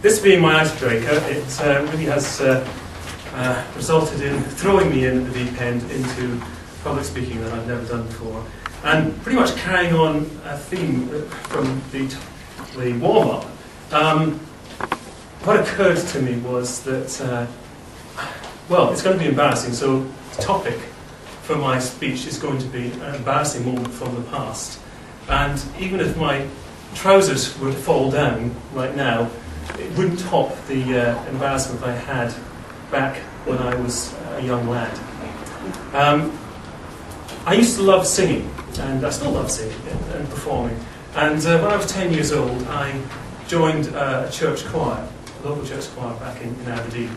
This being my icebreaker, it really has resulted in throwing me in at the deep end into public speaking that I've never done before, and pretty much carrying on a theme from the warm-up. What occurred to me was that, well, it's going to be embarrassing, so the topic for my speech is going to be an embarrassing moment from the past. And even if my trousers were to fall down right now, it wouldn't top the embarrassment I had back when I was a young lad. I used to love singing, and I still love singing and performing. And when I was 10 years old, I joined a church choir, a local church choir back in Aberdeen.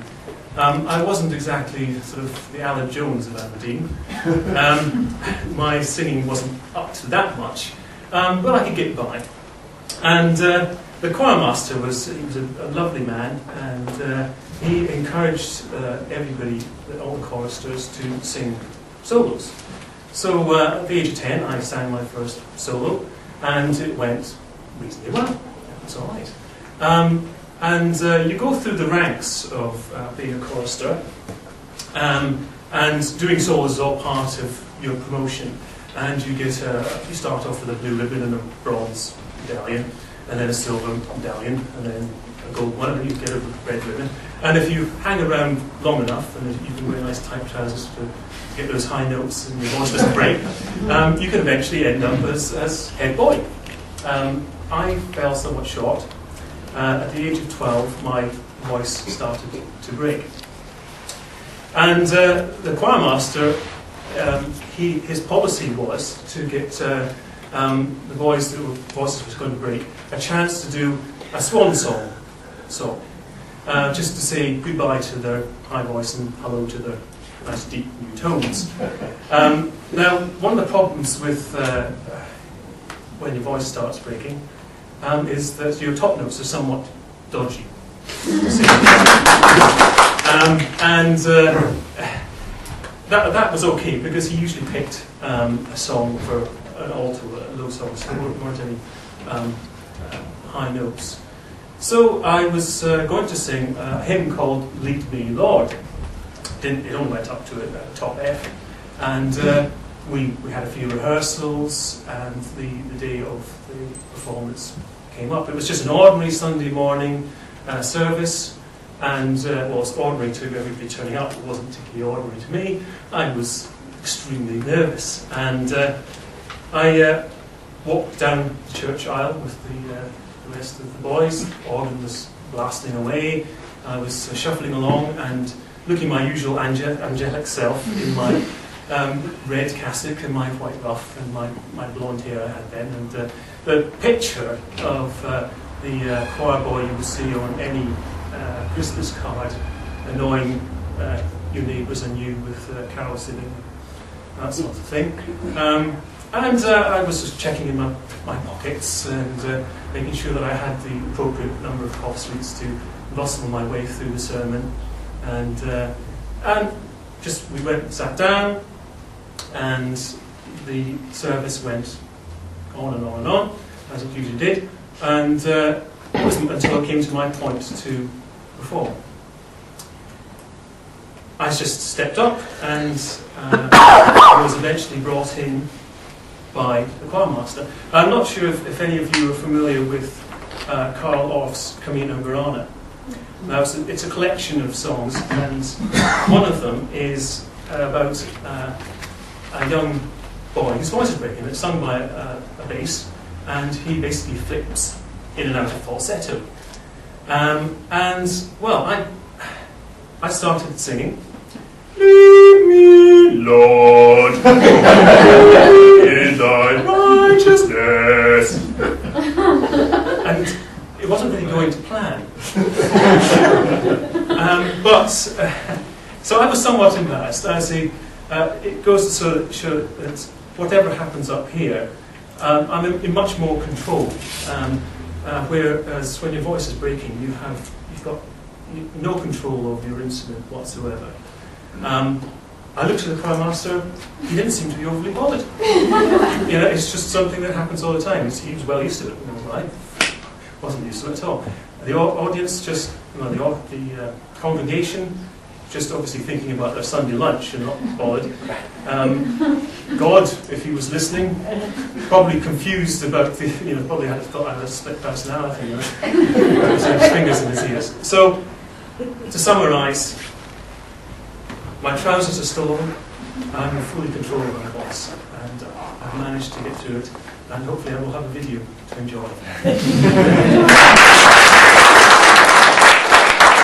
I wasn't exactly sort of the Alan Jones of Aberdeen. My singing wasn't up to that much, but I could get by. And the choir master was a lovely man, and he encouraged everybody, all the choristers, to sing solos. So at the age of 10, I sang my first solo, and it went reasonably well. It was all right. And you go through the ranks of being a chorister, and doing solos is all part of your promotion. And you get you start off with a blue ribbon and a bronze medallion, and then a silver medallion, and then a gold one, and then you get a red ribbon. And if you hang around long enough, and you can wear nice tight trousers to get those high notes and your voice doesn't break, you can eventually end up as head boy. I fell somewhat short. At the age of 12, my voice started to break. And the choir master, his policy was to get the boys whose voices was going to break a chance to do a swan song, just to say goodbye to their high voice and hello to their nice deep new tones. Now, one of the problems with when your voice starts breaking is that your top notes are somewhat dodgy. That was okay, because he usually picked a song for an alto, a low song, so there weren't any high notes. So I was going to sing a hymn called Lead Me, Lord. It only went up to a top F. And we had a few rehearsals, and the day of the performance came up. It was just an ordinary Sunday morning service, and well, it's ordinary to everybody turning up. It wasn't particularly ordinary to me. I was extremely nervous, and I walked down the church aisle with the rest of the boys. The organ was blasting away. I was shuffling along and looking my usual angelic self in my red cassock and my white ruff and my blonde hair I had then. And the picture of the choir boy you would see on any Christmas card, annoying your neighbours and you with carol singing, that sort of thing. And I was just checking in my pockets and making sure that I had the appropriate number of cough sweets to bustle my way through the sermon. And just we went and sat down, and the service went on and on and on, as it usually did. And it wasn't until I came to my point to perform. I just stepped up, and I was eventually brought in by the choir master. I'm not sure if any of you are familiar with Carl Orff's Camino Burana. Now, it's a collection of songs, and one of them is about a young boy whose voice is breaking. It's sung by a bass, and he basically flips in and out of falsetto. And, well, I started singing, "Lead me, Lord, in thy righteousness." And it wasn't really going to plan. So I was somewhat embarrassed. I see, it goes to sort of show that whatever happens up here, I'm in much more control. Whereas when your voice is breaking, you've got no control of your instrument whatsoever. I looked at the choir master. He didn't seem to be overly bothered. You know, it's just something that happens all the time. He was well used to it. I wasn't used to it at all. The audience just, the congregation, just obviously thinking about their Sunday lunch and not bothered. God, if he was listening, probably confused about the, probably thought I had a split personality, with his fingers in his ears. So, to summarise, my trousers are still on. I'm in fully control of my voice, and I've managed to get through it, and hopefully I will have a video to enjoy.